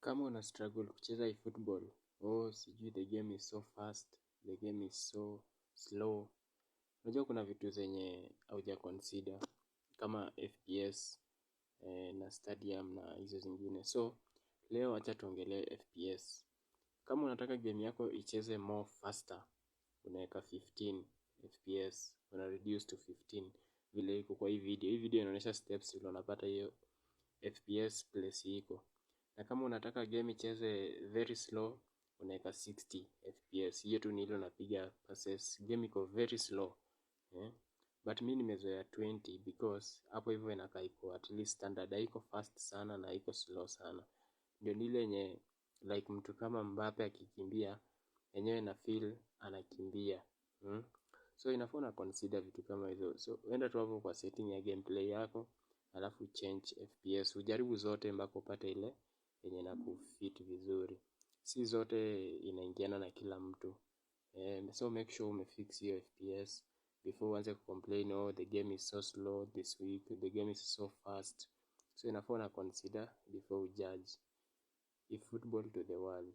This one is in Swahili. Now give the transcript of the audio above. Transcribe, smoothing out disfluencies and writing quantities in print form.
Kama una struggle kucheza hii football, sijui the game is so fast, the game is so slow. Unajua kuna vitu zenye hauja consider kama FPS na stadium na hizo zingine. So leo acha tuongelee FPS. Kama unataka game yako icheze more faster, unaweka 15 FPS, una reduce to 15 vile iko kwa hii video. Hii video inaonyesha steps vile unapata hiyo FPS place iko. Na kama unataka game icheze very slow, unaweka 60 FPS. Hiyo tu ni ile unapiga passes. Game iko very slow. But mimi nimezoea 20 because hapo hivyo inakaa iko at least standard. Haiko fast sana na haiko slow sana. Ndio ni ile yenye like mtu kama Mbappe akikimbia, yenyewe na feel anakimbia. So inafaa una consider vitu kama hizo. So enda tu hapo kwa setting ya gameplay yako, alafu change FPS. Ujaribu zote mpaka upate ile yenye inakufit vizuri. Si zote inaingiana na kila mtu. So make sure umefix hiyo FPS before uanze kucomplain, the game is so slow this week, the game is so fast. So inafaa una consider before ujudge. If football to the world.